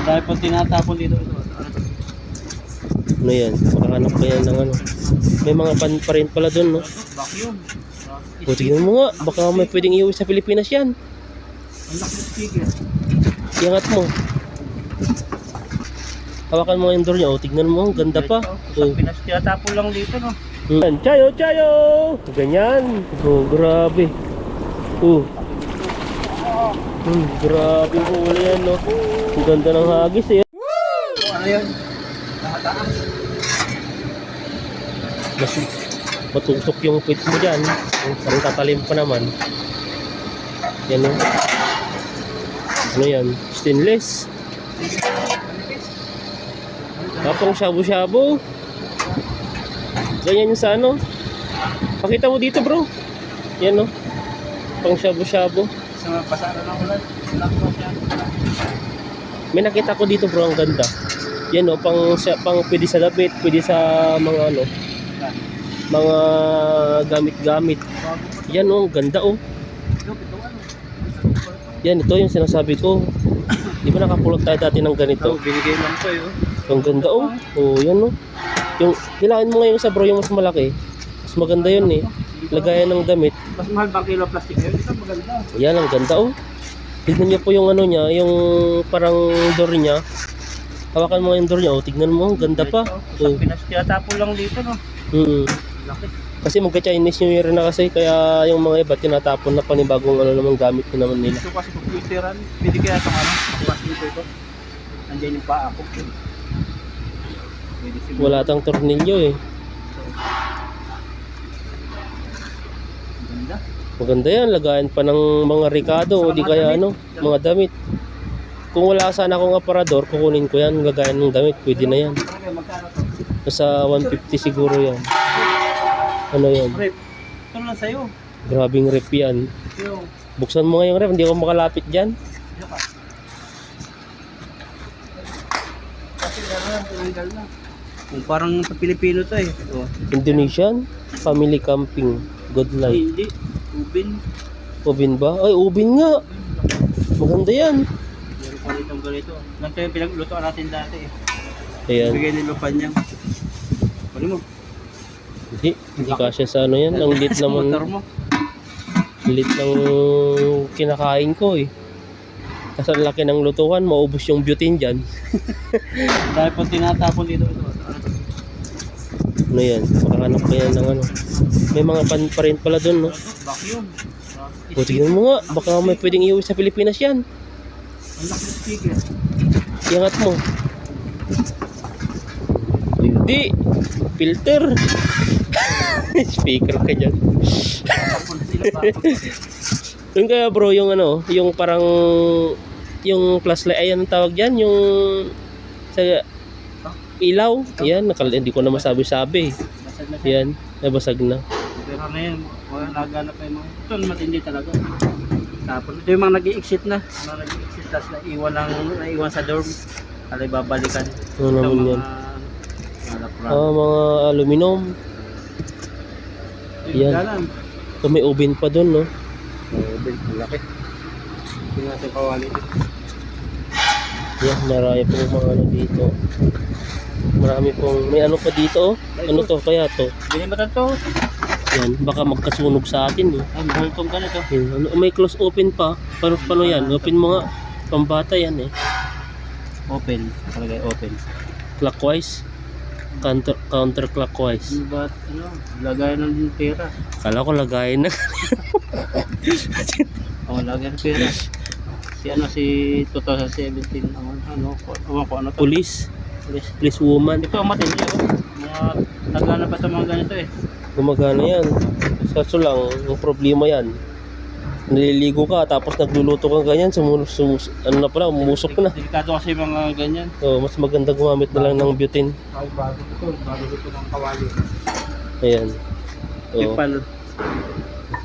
Dahil pag tinatapon dito, Ano yan? Makahanap pa yan ng ano. May mga pan pa rin pala dun, no? vacuum. O, tignan mo nga. Baka may pwedeng iuwi sa Pilipinas yan. Ang laki ng speaker. Iangat mo. Hawakan mo yung door niya. O, tignan mo. Ang ganda pa. Sa Pinas, tinatapon lang dito, no? Yan. Chayo, chayo! Ganyan. O, grabe. O. Grabe yung huli yan, no? Ang ganda ng hagis, eh. Ano yun? Nakataas. Mas matusok yung pit mo dyan. Parang tatalim pa naman. Yan, no? Ano yan? Stainless. Tapos shabu-shabu. Ganyan yung sa ano. Pakita mo dito, bro. Yan, no? Pang shabu-shabu. Sa mga pasara ng ulan. May nakita ko dito, bro. Ang ganda. Yan, no? Pang pwede sa damit. Pwede sa mga ano. Mga gamit-gamit. Yan, no? Ang ganda, oh. Yan, ito yung sinasabi ko. Di ba nakapulot tayo dati ng ganito? Binigay lang po yun. Ang ganda, oh. Oh, yan, no? Yung, hilahin mo ngayon sa bro, yung mas malaki. Mas maganda yun, eh. Lagayan ng damit. Mas mahal bang kilo plastic yun? Ito maganda. Yan, ang ganda, oh. Tignan niyo po yung ano niya, yung parang door niya. Hawakan mo yung door niya, oh. Tignan mo, ang ganda pa. Sa Oh. Pinas, tinatapon lang dito, no? Laki. Kasi magka-Chinese New Year na kasi, kaya yung mga iba tinatapon na panibagong ano naman gamit na naman nila. Ito kasi computeran. Pwede kaya itong ano? Mas dito ito. Nandiyan yung paa ko. Pwede siguro. Wala tang tornilyo, eh. Ganda. Maganda yan, lagayan pa ng mga Ricardo o di kaya ano, mga damit. Kung wala sana akong aparador, kukunin ko yan, lagayan ng damit, pwede na yan. Okay, magkano to? Nasa 150 siguro yan. Ano yan? Rep. Ito lang sa'yo. Grabing rep yan. Yung. Buksan mo nga yung rep, hindi ako makalapit dyan. Ito ka. Kasi gano'n, tinanggal na. Parang sa Pilipino to eh. Oh. Indonesian Family Camping. Good Ay, life. hindi. Ubin. Ubin ba? Ay, ubin nga. Maganda yan. Meron pa rin ganito. Ganito yung pinaglutoan natin dati eh. Ayan. Bigay ni Lupan niya. Pali mo. Hindi kasya sa ano yan. Ang lit Sa motor naman. mo. Lit ng kinakain ko, eh. Kasi ang laki ng lutuan, maubos yung butane dyan. Dahil pag tinatapon dito. Ano yan? Makahanap pa yan ng ano. May mga pan pa rin pala dun, no? Vacuum. O, tignan mo nga. Baka may pwedeng iuwi sa Pilipinas yan. Ang laki ng speaker. Iangat mo. Hindi. Filter. Speaker ka dyan. Tapon sila ba? Yung kaya bro, yung ano, yung parang yung flashlight, ayan ang tawag dyan, yung sa ilaw. Yan, hindi ko na masabi-sabi. Basag na siya. Yan, nabasag na. Pero na yan. Wala naganap pa yung mga. Ito matindi talaga. Tapon. Ito yung mga nag-i-exit na. Mga nag-i-exit tapos naiwan sa dorm. Alay babalikan. Ano naman yan? Mga aluminum. Yan. Yan. So, may ubin pa dun, no? Ubin. Laki. Hindi natin kawali. Yan, marami pong mga ano dito. Marami pong, may ano pa dito, oh. Ano to, kaya to? Bili ba ito? Yan, baka magkasunog sa atin, eh. Ang bultong ganito. Yan, ano, may close open pa. Paano yan? Open mo nga. Pambata yan, eh. Open. Palagay open. Clockwise. Counterclockwise. Ano ba? Ano? Lagayan ng pera. Kala ko lagayin na. Lagayan ng pera. Si 2017 ano to? Police woman. Ito ang matindi oh. Mga nagana pa sa mga ganito eh. Gumagana yan. Kaso lang, yung problema yan. Naliligo ka tapos nagluluto ka ganyan, ano na pala, umusok na. Delikado kasi mga ganyan. So, mas maganda gumamit na lang ng butane. Ay, bago ito ng kawali. Ayan. So, Tipal.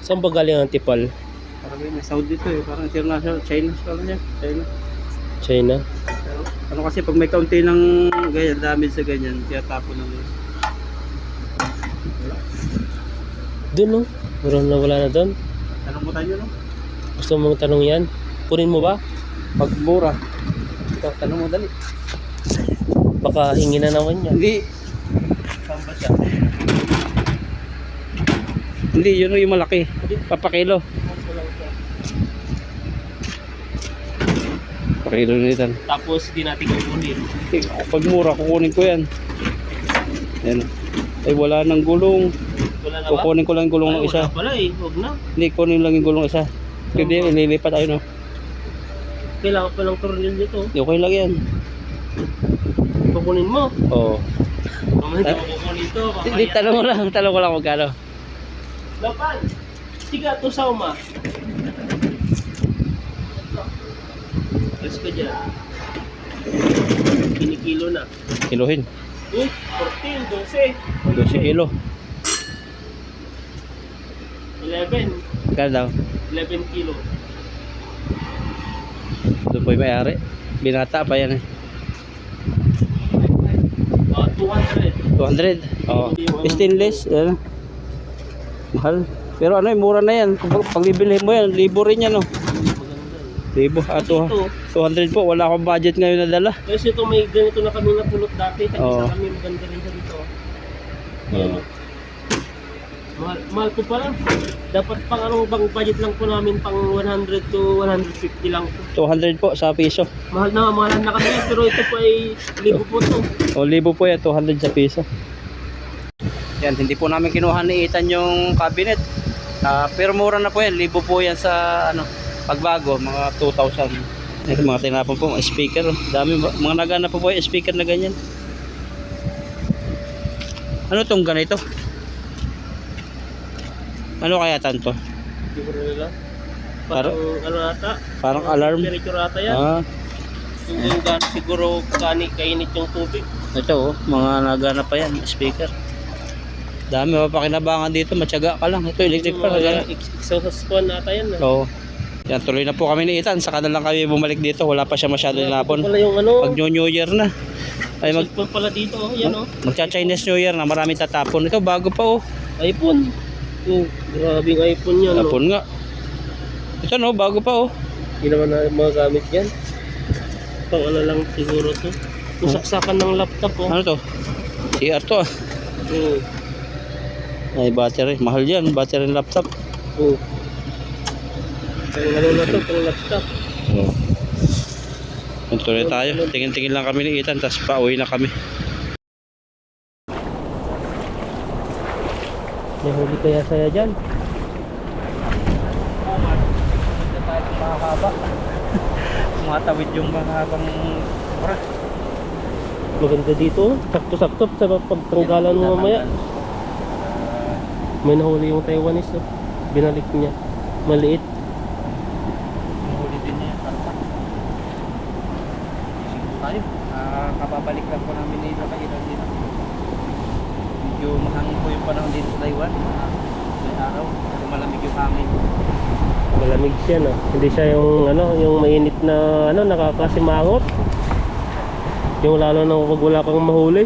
saan ba galing ang tipal? Parang may Saudi to eh. Parang international. China. China. Pero, ano kasi pag may kaunti ng ganyan, damage sa ganyan, kaya tapon ng Doon, no? Wala na doon. Tanong mo tayo no? Gusto mong tanong yan? Kunin mo ba? Pag mura. Tanong mo dali. Baka hingi na naman yan. Hindi. Saan ba siya? Hindi, yun yung malaki. Papakilo. Papakilo nito. Tapos di natin kukunin. Pag mura, kukunin ko yan. Yan. Ay, wala nang gulong. Wala na ba? Kukunin ko lang yung gulong ng Ay, isa. wala pala eh. Huwag na. Hindi, kunin lang yung gulong isa. Hindi, ililipat tayo, no? Kailangan pa ng tornilyo to. Okay lang yan. Kukunin mo. Oo. Mamaya hindi mo kukunin to. Hindi, tanong ko lang magkano. Lapan. Tiga to sa uma. Let's go dyan. Kinikilo na. Kiluhin. 14, 12, 12 kilo. 11. Magkano daw? 11 kilo. Doon po yung may-ari. Binata pa yan eh. 200. 200. Oo. Stainless. Yan. Mahal. Pero ano, mura na yan. Kung paglibilhin mo yan, libo rin yan, no? Libo. Ito. 200 po. Wala akong budget ngayon na dala. Kasi ito may ganito na kami napulot dati. Kasi Oo. kami maganda rin sa dito. Oo. Mahal ko pala. Dapat pang anong bang budget lang po namin pang 100 to 150 lang po. 200 po sa piso. Mahal na kasi pero ito po ay libo po to. O libo po yan, 200 sa piso. Yan, hindi po namin kinuha ni Ethan yung cabinet. Pero mura na po yan, libo po yan sa ano, pagbago, mga 2,000. Ay, mga tinapon po, mga speaker. Dami, mga nagana po yung speaker na ganyan. Ano tong ganito? Ano kaya tanto? Hindi ko rin nila. Parang ano ata? Parang alarm. Temperature ata yan. Yung gano'n siguro kainit yung tubig. Ito mga nagana pa yan, speaker. Dami mapakinabangan dito, matyaga ka lang. Ito electric pa. Exhaust fan ata yan. Oo. Yan, tuloy na po kami ni Ethan. Saka na lang kami bumalik dito. Wala pa siya masyado tinapon. Pala yung ano. Pag New Year na. Ay Pala dito. Yan oh. magcha-Chinese New Year na. Maraming tatapon. Ito bago pa oh. iPhone. Oh, grabing iPhone yan. Tapon nga. Ito no, bago pa oh. Hindi naman na magagamit yan. Pang ano lang siguro to. Usaksakan ng laptop oh. Ano to? CR to ah. Ay battery. Mahal yan. Battery ng laptop. Oh. Pang ano na to, pang laptop. Oo. Tuloy tayo. Tingin-tingin lang kami ni Ethan. Tapos pauwi na kami. May huli kaya saya dyan. Sumatawid yung mahabang oras. Maganda dito. Sakto-sakto sa pagtanggalan mo mamaya. May nahuli yung Taiwanese. Oh. Binalik niya. Maliit. Huli din niya. Tayo. Kapabalik lang po namin ni Ilan dito. Medyo mahangin po yung panahon dito sa Taiwan. May araw. Kasi malamig yung hangin. Malamig siya no. Hindi siya yung ano, yung mainit na ano, nakakasimangot. Yung lalo na pag wala kang mahuli.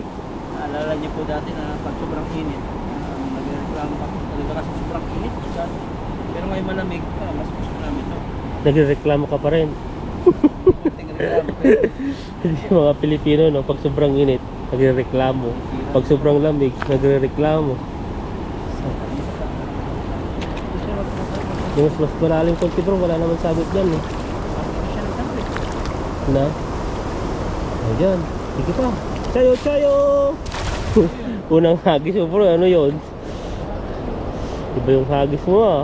Naalala niyo po dati na pag sobrang init, nagreklamo kami. Talaga kasi sobrang init. Pero ngayon malamig, mas gusto namin ito. Nagrereklamo ka pa rin. Tingreklamo. Yung mga Pilipino no, pag sobrang init, nagrereklamo. Pag sobrang lamig, nagrereklamo. Yung mas malalim konti bro, wala naman sagot dyan eh. Na? Ayan, sige pa. Chayo, chayo! Unang hagis mo bro, ano yun? Iba yung hagis mo ah.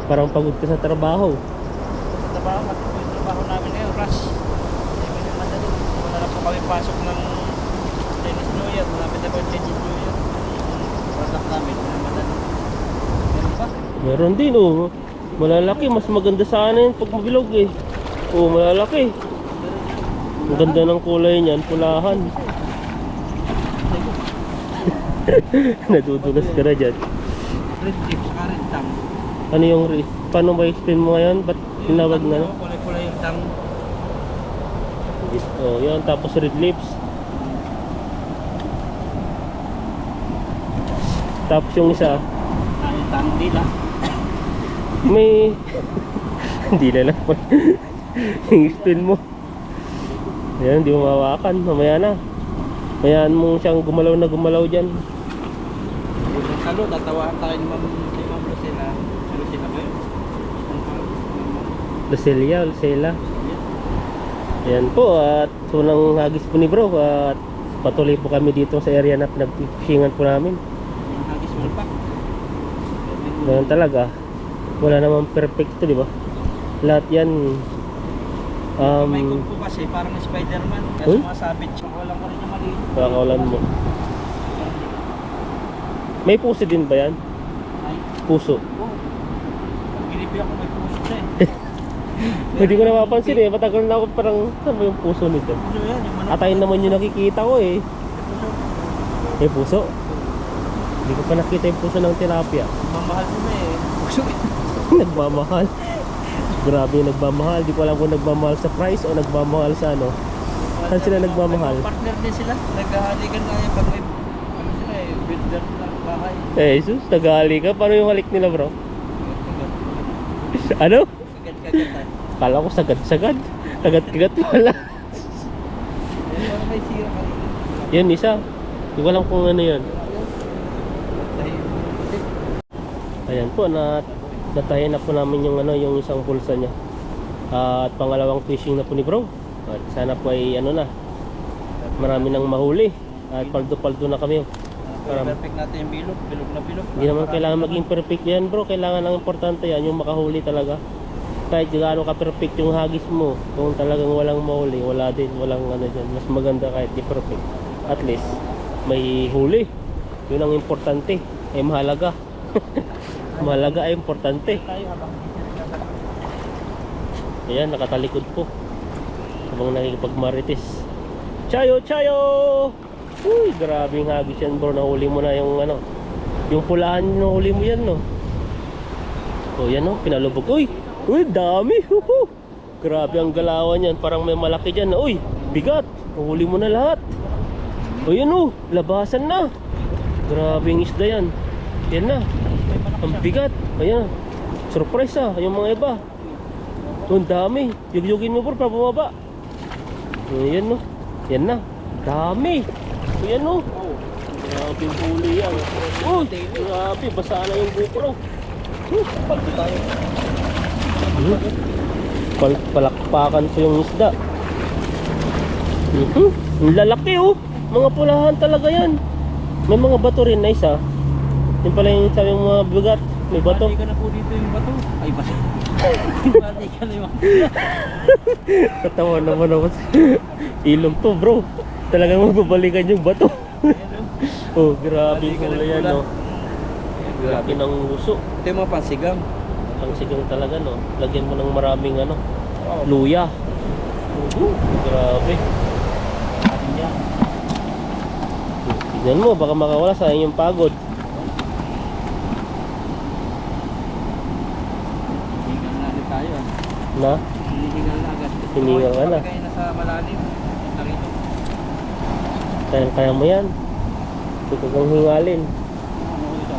Parang pagod ka sa trabaho. Trabaho namin ngayon, rush. Wala na po kami pasok ng Chinese New Year. Malapit na po yung Chinese New Year. Product namin, madali. Meron pa? Meron din oh. Malalaki, mas maganda sana yun pag mabilog eh. Oh, malalaki. Ang ganda ng kulay niyan, pulahan. Nadudulas ka na dyan. Red chip, saka red tang. Ano yung wrist? Paano ba explain mo ngayon? Ba't tinawag na no? Kulay-kulay yung tang. Oh, yun. Tapos red lips. Tapos yung isa, Yung tang dila. may... Hindi na lang po. Yung spin mo. Ayan, hindi mo mawakan. Mamaya na. Mayaan mo siyang gumalaw na gumalaw dyan. Yung salo, tatawahan tayo ni Ma'am Lucila. Lucila ba yun? Lucelia, Lucela. Ayan po, at unang hagis po ni bro. At patuloy po kami dito sa area na pinagpishingan po namin. Yung hagis malpak. Ganun talaga. Wala namang perfecto, di ba? Lahat yan. May kung po kasi parang Spider-Man. Kaya Uy? sumasabit siya. Walang ko rin yung mali. Pakakawalan mo. May puso din ba yan? Ay, Puso. oh. Pag ginipi ako may puso na eh. Hindi ko napapansin eh. Matagal na ako parang saan ba yung puso nito? Puso yan. Yung manok. Atayin naman yung nakikita ko eh. Puso. May puso. Hindi ko pa nakita yung puso ng tilapia. Mamahal mo na eh. Puso. Nagmamahal. Grabe yung nagmamahal. Di ko alam kung nagmamahal sa price o nagmamahal sa ano. Saan sila nagmamahal? May partner din sila. Naghahalikan na yan pag may ano sila eh. Builder ng bahay. Eh, Jesus, naghahali ka. Paano yung halik nila bro? Ano? Kagat-kagat tayo. Kala ko sagad-sagad. Kagat-kagat pala. Parang may sira ka rin. Yan, isa. Di ko alam kung ano yan. Ayan po, natayin na po namin yung ano, yung isang pulsa niya. At pangalawang fishing na po ni bro. At sana po ay ano na, marami nang mahuli. At paldo-paldo na kami. Perfect natin yung bilog. Bilog na bilog. Hindi naman kailangan maging perfect yan bro. Kailangan ang importante yan, yung makahuli talaga. Kahit gaano ka perfect yung hagis mo, kung talagang walang mahuli, wala din, walang ano dyan. Mas maganda kahit di perfect. At least, may huli. Yun ang importante. Eh mahalaga. Mahalaga ay importante. Ayan, nakatalikod po habang nakikipagmarites. Chayo, chayo! Uy, grabing hagis yan bro. Nahuli mo na yung ano, yung pulahan, nahuli mo yan no. O yan no, pinalubog. Uy, uy, dami. Grabe ang galawan yan. Parang may malaki dyan. Uy, bigat. Nahuli mo na lahat. O yan o, labasan na. Grabing isda yan. Yan na. Ang bigat. Ayan. Surprise yung mga iba. Ang dami. Yugyugin mo bro para bumaba. Ayan no. Yan na. Dami. Ayan no. Grabe yung huli yan. Oh, grabe. Basa na yung GoPro. Paldo tayo. Palakpakan po yung isda. Ang lalaki oh. Mga pulahan talaga yan. May mga bato rin na isa. Yung pala yung sabi ng mga bigat. May bato. Bati ka na po dito yung bato. Ay, bati. Bati ka na yung Katawa naman ako. Ilong to bro. Talagang magbabalikan yung bato. Oh, grabe yung kulay yan no. Grabe ng uso. Ito yung mga pansigang. Ang sigang talaga no. Lagyan mo ng maraming ano, luya. Grabe. Yan. Tignan mo, baka makawala sa inyong pagod. Hiningal na agad tayo. Na? Hiningal na agad. Hiningal ka na. Kaya nasa malalim. Narito. Kaya mo yan. Huwag kang hingalin. Ano ko ito?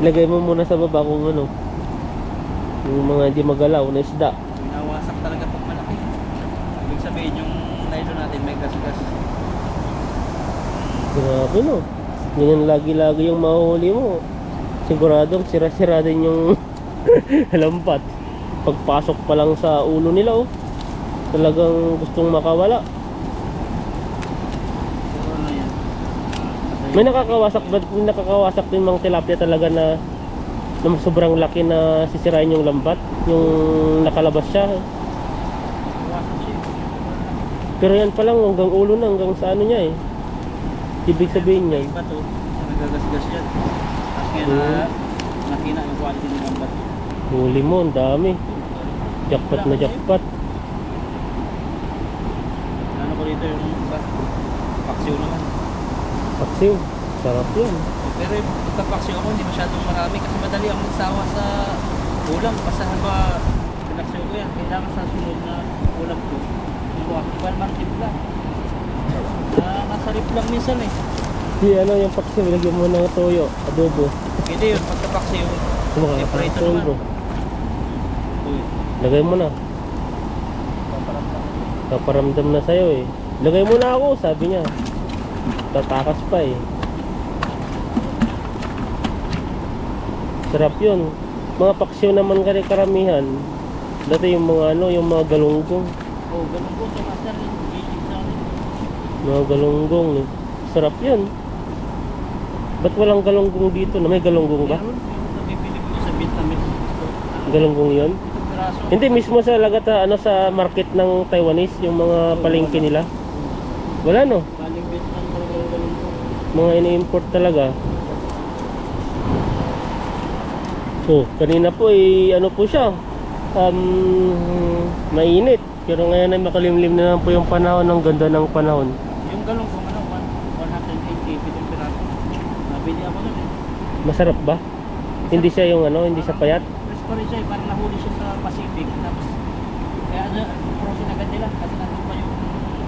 Ilagay mo muna sa baba kung ano, yung mga hindi magalaw na isda. Pinawasak talaga pag malaki. Ibig sabihin yung nylon natin may gas-gas. Grabe no. Ganyan lagi-lagi yung mahuhuli mo. Siguradong sira-sira din yung lampat. Pagpasok pa lang sa ulo nila oh. Talagang gustong makawala. Pero ano yan? May nakakawasak din mga tilapia talaga na sobrang laki na sisirain yung lambat, yung nakalabas siya. Iwasan siya. Pero yan pa lang hanggang ulo na, hanggang sa ano niya eh. Ibig sabihin niya, Iba to. Nagagas-gas yan. Tapos kaya nakina yung quality ng lambat. huli mo, ang dami. Jackpot na jackpot. Ano ko dito yung paksiw naman. Paksiw, sarap yan. Pero yung pagkapaksiw ako hindi masyadong marami kasi madali akong magsawa sa ulam. Basta ba pinaksiw ko yan. Kailangan sa sunod na ulam ko. Iwan man timpla. Nasa rip lang minsan eh. Di ano yung paksiw, lagyan mo ng toyo, adobo. Hindi yun, pagkapaksiw. Kumakakain Separate bro. naman. Uy. Lagay mo na. Paparamdam na sa'yo eh. Lagay mo na ako, sabi niya. Tatakas pa eh. Sarap yun. Mga paksiw naman karamihan. Dati yung mga ano, yung mga galunggong. Oh, ganun po sa master. Isip sa akin. Mga galunggong. Sarap yun. Ba't walang galunggong dito? Na may galunggong ba? Meron yung nabibili ko sa Vietnamese. Galunggong yun? Piraso. Hindi mismo sa lagata ano sa market ng Taiwanese, yung mga palengke nila. Wala no. Galing Vietnam talaga yung ganun po. Mga ini-import talaga. So, kanina po ano po siya. Mainit. Pero ngayon ay makalimlim na naman po yung panahon. Ang ganda ng panahon. Yung galong kung ano, 180 pitong piraso. Nabili ako nun eh. Masarap ba? Hindi siya yung ano, hindi siya payat. Fresh pa rin siya eh, parang nahuli siya sa Pacific. Tapos, kaya ano, frozen agad nila. Kasi nandun pa yung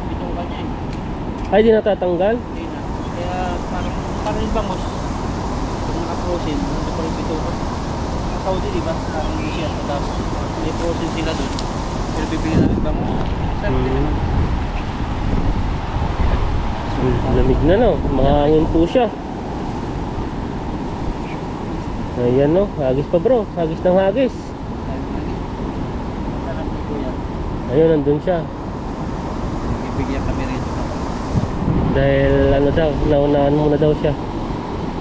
bituka niya eh. Ay, di natatanggal? Hindi na. Kaya parang yung bangos. Kung naka-frozen, nandun pa rin bituka. Ang Saudi diba? Parang Asia. Tapos, may frozen sila dun. Pero bibili namin bangos. Sarap din naman. Lamig na no. Mahangin po siya. Ayan no. Hagis pa bro. Hagis ng hagis. Sarap ni Kuya. Ayun, nandun siya. Bibigyan kami rin. Dahil ano daw, naunahan muna daw siya.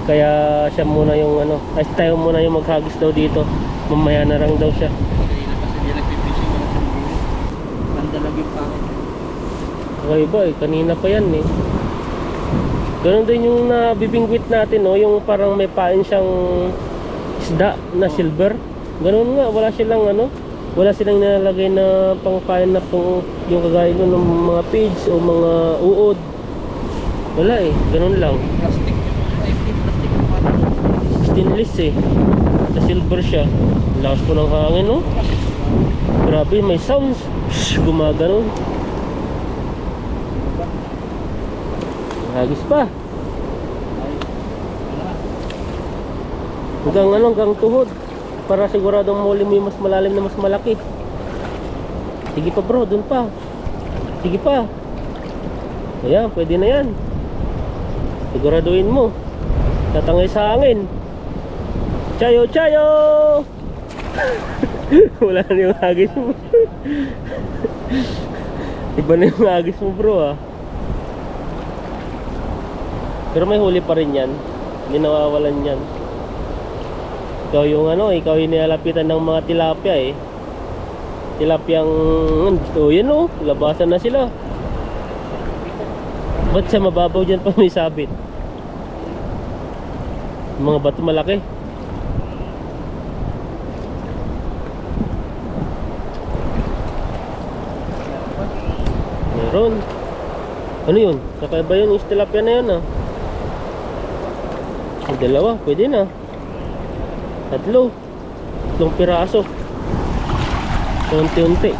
Kaya siya muna yung ano, ay tayo muna yung maghagis daw dito. Mamaya na lang daw siya. Kanina pa siya nagpipishing wala siyang bulo. Pandalag yung pakit. Okay ba eh, kanina pa yan eh. Ganon din yung nabibingwit natin no, yung parang may pain siyang isda na silver. Ganon nga, wala silang ano, wala silang nilalagay na pangpain na pang yung kagaya nun ng mga pigs o mga uod. Wala eh, ganon lang. Plastic yung plastic yung parang. Stainless eh. Na silver siya. Lakas po ng hangin no. Grabe, may sounds. Gumagano. Hagis pa. Hanggang ano, hanggang tuhod. Para siguradong muli mo yung mas malalim na mas malaki. Sige pa bro, dun pa. Sige pa. Ayan, pwede na yan. Siguraduhin mo. Tatangay sa hangin. Chayo, chayo! Wala na yung hagis mo. Iba na yung hagis mo bro ah. Pero may huli pa rin yan. Hindi nawawalan yan. Ikaw yung ano, ikaw yung nilalapitan ng mga tilapia eh. Tilapiyang, oh yan oh, labasan na sila. Ba't sa mababaw dyan pa may sabit? Mga bato malaki. Meron. Ano yun? Kakaiba yun yung tilapia na yun ah. Ang dalawa, pwede na. Tatlong piraso. Unti-unti.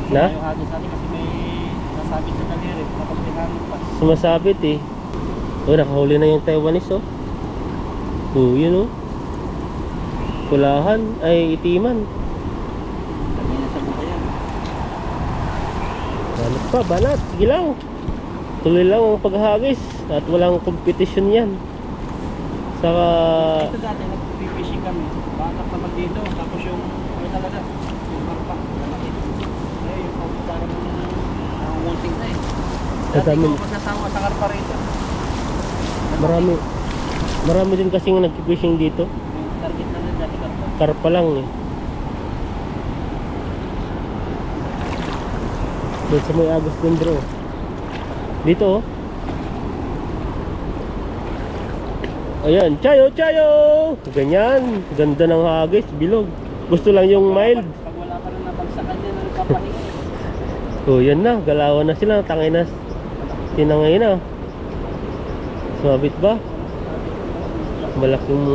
Na? Yung hagis natin kasi may nasabit sa daliri. Tapos may hangin pa. Sumasabit eh. Oh, nakahuli na yung Taiwanese oh. Oh, yun oh. Kulahan, ay itiman. Kami na sa buhay yan. Banat pa, banat. Sige lang. Tuloy lang ang paghagis. At walang competition yan. Saka... Ito dati nag-fishing kami. Bata pa mag dito. Tapos yung ano talaga. Yung marpa. Malaki. Eh, yung parang wanting na eh. Dati Madami. ko masasawa sa karpa rito. Marami din kasing nag-fishing dito. Yung target na rin dati karpa. Karpa lang eh. Doon sa may agos din bro. Dito oh. Ayan, chayo, chayo! Ganyan, ganda ng hagis, bilog. Gusto lang yung mild. Pag wala pa rin nabagsakan dyan, nagpapahinga. Oh, yan na, galawan na sila, tangay na. Tinangay na. Sumabit ba? Malaking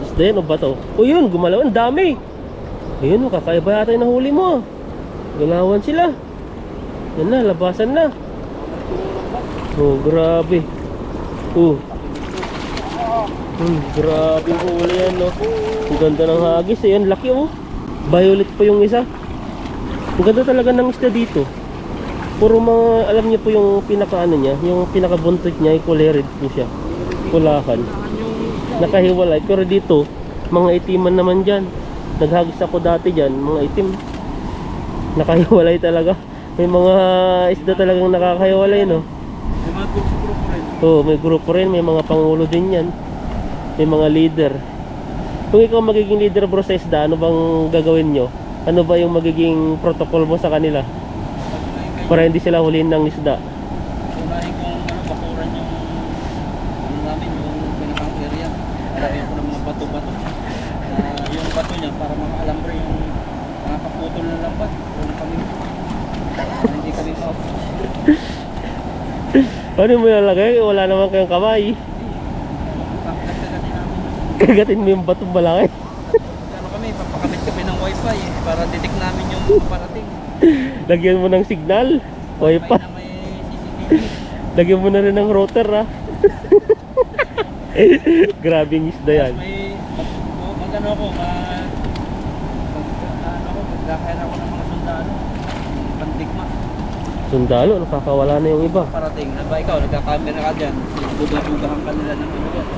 isda yan o bato? Oh yun, gumalaw, ang dami. Ayun, kakaiba yata yung nahuli mo. Galawan sila. Yan na, labasan na. Oh, grabe. Oh. Grabe yung huli yan, no? Ang ganda ng hagis, eh. Ang laki, oh. Violet po yung isa. Ang ganda talaga ng isda dito. Puro mga, alam niyo po yung pinaka-ano niya, yung pinaka-buntot niya, kulay red po siya. Kulakan. Nakahiwalay. Pero dito, mga itiman naman dyan. Naghagis ako dati dyan, mga itim. Nakahiwalay talaga. May mga isda talagang nakakahiwalay, no? May mga grupo rin. Oo, may grupo rin, may mga pangulo din yan. May mga leader. Kung ikaw magiging leader bro sa isda, ano bang gagawin nyo? Ano ba yung magiging protocol mo sa kanila? Para hindi sila huliin ng isda. Unahin kong bakuran yung namin, yung pinakang area. Alagyan ko ng mga bato-bato. Yung bato niya para mga alambre yung mga kaputol na lambat. Kami, hindi kami out. Ano mo yung lagay? Wala naman kayong kamay. Kagatin mo yung batong malaki. Ano kami, papakamit kami ng wifi para detect namin yung parating. Lagyan mo ng signal. Wifi. Na may CCTV. Lagyan mo na rin ng router, ha. Grabing isda yan. May magano ako, maglakayan ako ng mga sundalo. Pandigma. Sundalo, nakakawala na yung iba. Parating, ba ikaw, nagkakamera ka dyan. Buga-bugahan ka nila ng ano yan.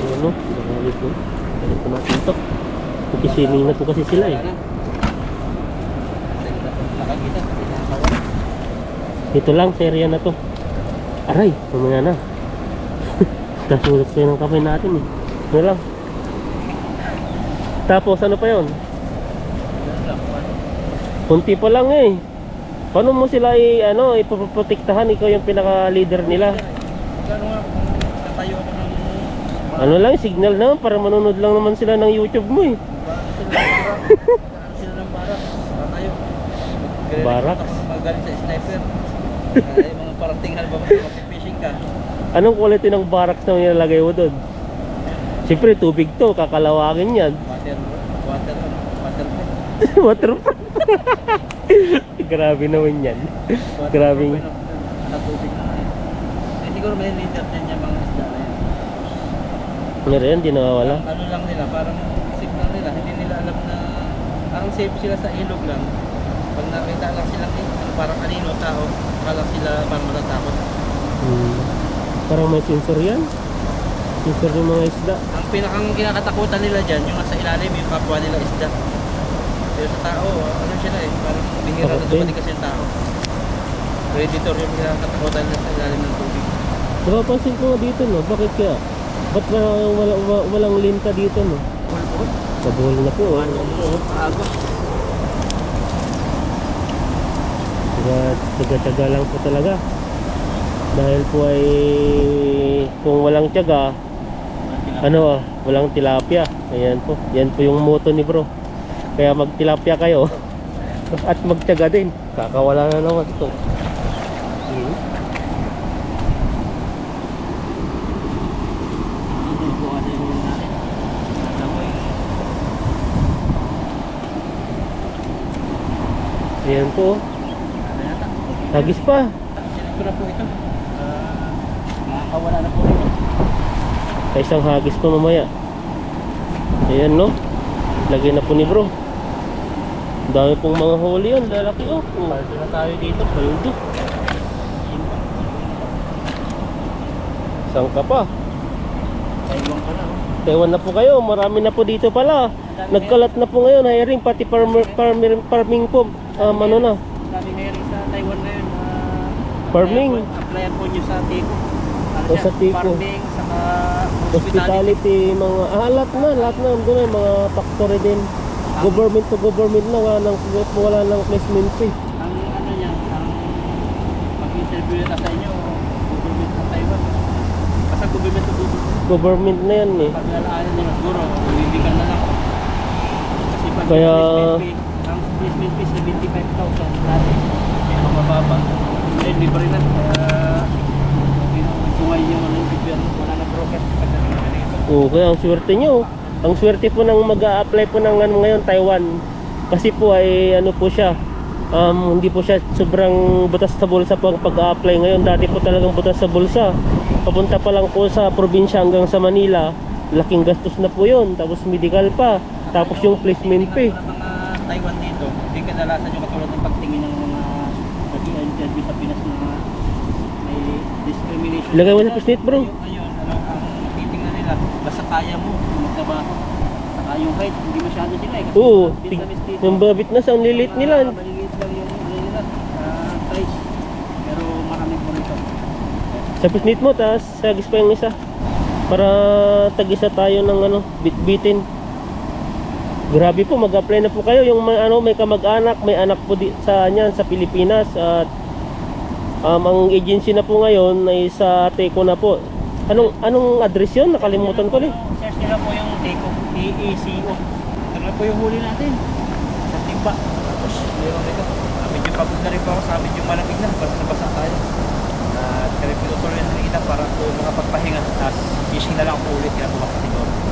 Ano? Nakalit mo. Balik ko natin ito. Kukisining na po kasi sila, eh. Nakakita, nakakawala. Ito lang, serya na to. Aray, mamaya na. Kasulot ko ng kamay natin, eh. Ano lang. Tapos ano pa yon? Kunti pa lang, eh. Paano mo sila ipoprotektahan? Ikaw yung pinaka-leader nila. Gano'n nga, kung natayo ako ng Ano lang, signal naman para manonood lang naman sila ng YouTube mo, eh. sila ng barak. Natayo. Barak? Magaling sa sniper. Yung mga parating halba mag-fishing ka. Anong quality ng barracks na nilalagay mo doon? Siyempre, tubig to, kakalawangin yan. Water. Water. Grabe naman yan. Grabing. Sa tubig na yan. Siguro may leader din yung mga isda na yan. Meron yan, di nawawala. Ano lang nila, parang isip lang nila. Hindi nila alam na parang safe sila sa ilog lang. Pag nakita lang silang parang kanino tao, akala sila parang matatakot. Parang may sensor yan. Sensor yung mga isda. Ang pinakang kinakatakutan nila dyan, yung nasa ilalim, yung kapwa nila isda. Pero sa tao, ano sila eh, parang bihira na Takot dumating kasi yung tao. Predator yung kinakatakutan nila sa ilalim ng tubig. Napapansin ko nga dito, no? Bakit kaya? Ba't walang linta dito, no? Kabuhol na po, oh. Agos. Tiyaga-tiyaga lang po talaga. Dahil po ay kung walang tiyaga, walang tilapia. Ayan po. Yan po yung motto ni bro. Kaya magtilapia kayo at magtiyaga din. Kakawala na naman ito. Ayan po. Hagis pa. Silip ko na po ito. Nakakawala na po ito. Ay, isang hagis pa mamaya. Ayan, no? Lagyan na po ni bro. Ang dami pong mga huli yan. Lalaki, oh. Paldo na tayo dito. Paldo. Saan ka pa? Taiwan ka na. Taiwan na po kayo. Marami na po dito pala. Nagkalat na po ngayon. Hiring pati farming po. Ano na? Dami hiring sa Taiwan ngayon. Farming. Applyan po nyo sa Tico. O sa Tico. Farming, saka Hospitality, mga lahat na doon ay mga factory din. Government to government na, wala nang placement fee. Ang ano niya, ang pag-interview nila sa inyo, government ng Taiwan. Basta government to government. Government na yan, eh. Pag lalaanan nila siguro, bibigyan na lang. Kasi pag Kaya ang placement fee 75,000 dati, pero mababa. Then libre na. Kungay yung ano yung bibigyan, wala na broker. kaya ang swerte nyo. Ang swerte po ng mag-a-apply po ng ano ngayon, Taiwan. Kasi po ay ano po siya, Hindi po siya sobrang butas sa bulsa po ang pag-a-apply ngayon. Dati po talagang butas sa bulsa. Papunta pa lang po sa probinsya hanggang sa Manila, laking gastos na po yun. Tapos medical pa. Tapos yung placement fee. Mga Taiwan dito, hindi kadalasan yung katulad ng pagtingin ng mga nag-i-interview sa Pinas na may discrimination. Ilagay mo sa pusnit, bro. Ayun, ang titingnan nila, basta kaya mo magtrabaho. Saka yung height, hindi masyado sila eh. Kasi Oo, Vietnamese dito, yung Vietnamese ang lilit nila. maliliit lang yung nila, size. Pero marami po nito. Sa pusnit mo, tapos sagis pa yung isa. Para tag-isa tayo ng bit-bitin. Grabe po, mag-apply na po kayo. Yung may kamag-anak, may anak po sa Pilipinas. At ang agency na po ngayon ay sa Teco na po. Anong address yun? Nakalimutan ko eh. Search nila po yung TECO, TECO. Ano po yung huli natin? Sa timba. Tapos, meron ito. Medyo pagod na rin po ako sa medyo malamig na. Basta tayo. At kaya pinutuloy na kita para po makapagpahinga. Tapos, fishing na lang po ulit. Kaya po makapagpahinga.